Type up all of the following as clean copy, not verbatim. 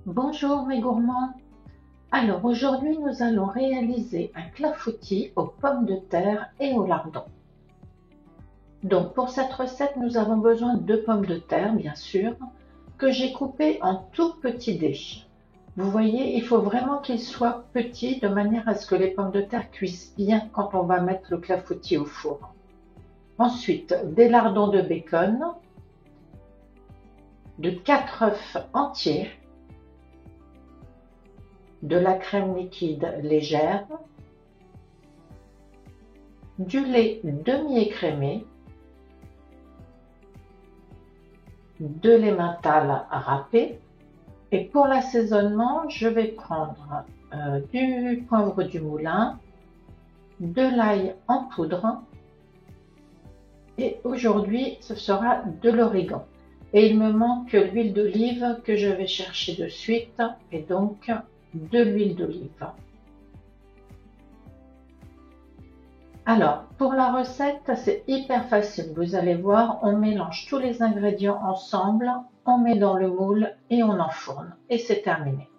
Bonjour mes gourmands. Alors aujourd'hui nous allons réaliser un clafoutis aux pommes de terre et au lardon. Donc pour cette recette nous avons besoin de pommes de terre bien sûr, que j'ai coupées en tout petits dés. Vous voyez, il faut vraiment qu'ils soient petits de manière à ce que les pommes de terre cuisent bien quand on va mettre le clafoutis au four. Ensuite, des lardons de bacon, de 4 œufs entiers, de la crème liquide légère, du lait demi-écrémé, de l'emmental râpé. Et pour l'assaisonnement, je vais prendre du poivre du moulin, de l'ail en poudre et aujourd'hui ce sera de l'origan. Et il me manque l'huile d'olive que je vais chercher de suite et donc de l'huile d'olive. Alors, pour la recette, c'est hyper facile. Vous allez voir, on mélange tous les ingrédients ensemble, on met dans le moule et on enfourne. Et c'est terminé.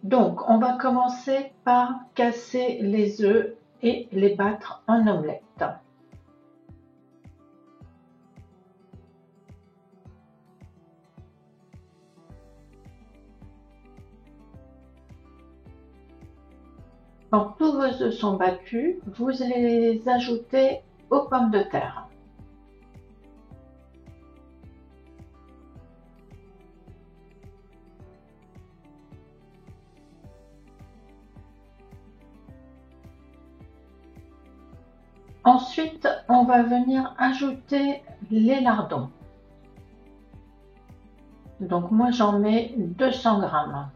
Donc, on va commencer par casser les œufs et les battre en omelette. Quand tous vos œufs sont battus, vous les ajoutez aux pommes de terre. Ensuite, on va venir ajouter les lardons. Donc moi j'en mets 200 grammes.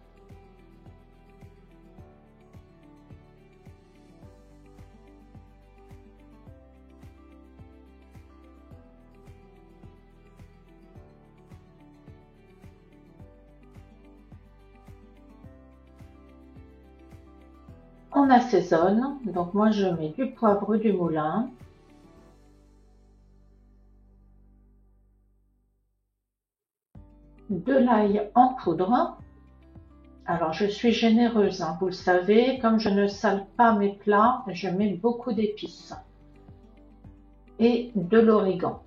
On assaisonne, donc moi je mets du poivre du moulin, de l'ail en poudre. Alors je suis généreuse, hein, vous le savez, comme je ne sale pas mes plats, je mets beaucoup d'épices. Et de l'origan,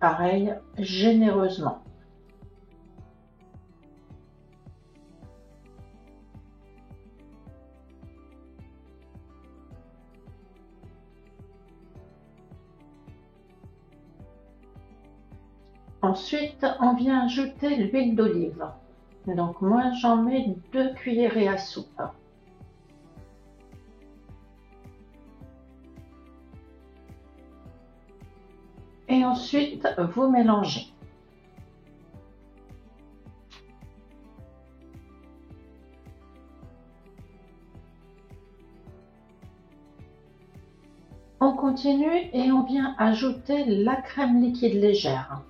pareil, généreusement. Ensuite, on vient ajouter l'huile d'olive. Donc moi j'en mets 2 cuillerées à soupe. Et ensuite, vous mélangez. On continue et on vient ajouter la crème liquide légère.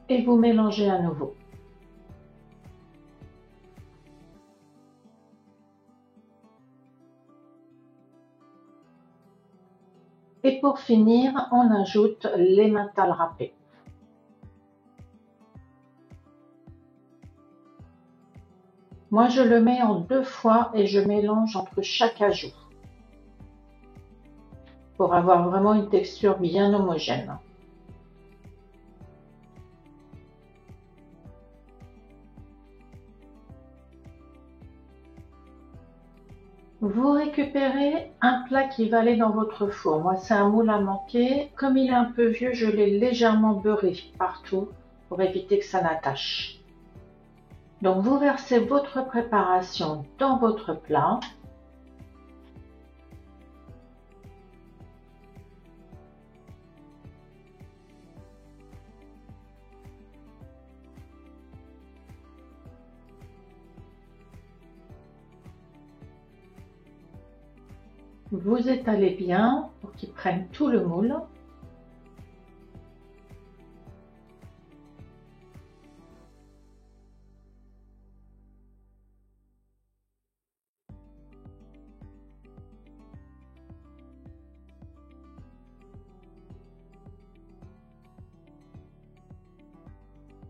Et vous mélangez à nouveau. Et pour finir, on ajoute l'emmental râpé. Moi, je le mets en 2 fois et je mélange entre chaque ajout pour avoir vraiment une texture bien homogène. Vous récupérez un plat qui va aller dans votre four. Moi, c'est un moule à manquer. Comme il est un peu vieux, je l'ai légèrement beurré partout pour éviter que ça n'attache. Donc, vous versez votre préparation dans votre plat. Vous étalez bien pour qu'il prenne tout le moule.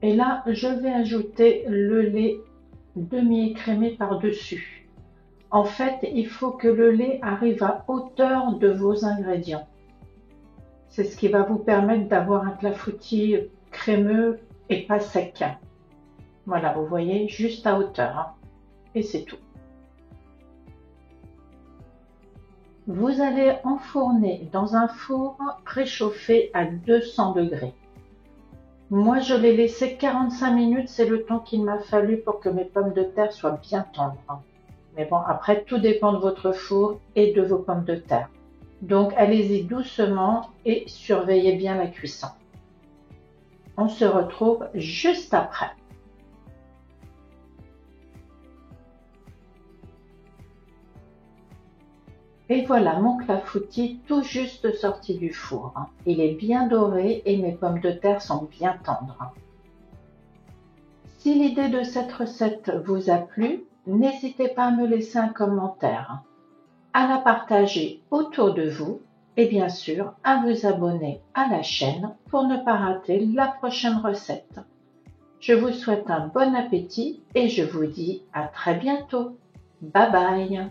Et là, je vais ajouter le lait demi-écrémé par-dessus. En fait, il faut que le lait arrive à hauteur de vos ingrédients. C'est ce qui va vous permettre d'avoir un clafoutis crémeux et pas sec. Voilà, vous voyez, juste à hauteur, hein. Et c'est tout. Vous allez enfourner dans un four préchauffé à 200 degrés. Moi, je l'ai laissé 45 minutes, c'est le temps qu'il m'a fallu pour que mes pommes de terre soient bien tendres. Mais bon, après, tout dépend de votre four et de vos pommes de terre. Donc, allez-y doucement et surveillez bien la cuisson. On se retrouve juste après. Et voilà mon clafoutis tout juste sorti du four. Il est bien doré et mes pommes de terre sont bien tendres. Si l'idée de cette recette vous a plu, n'hésitez pas à me laisser un commentaire, à la partager autour de vous et bien sûr à vous abonner à la chaîne pour ne pas rater la prochaine recette. Je vous souhaite un bon appétit et je vous dis à très bientôt. Bye bye!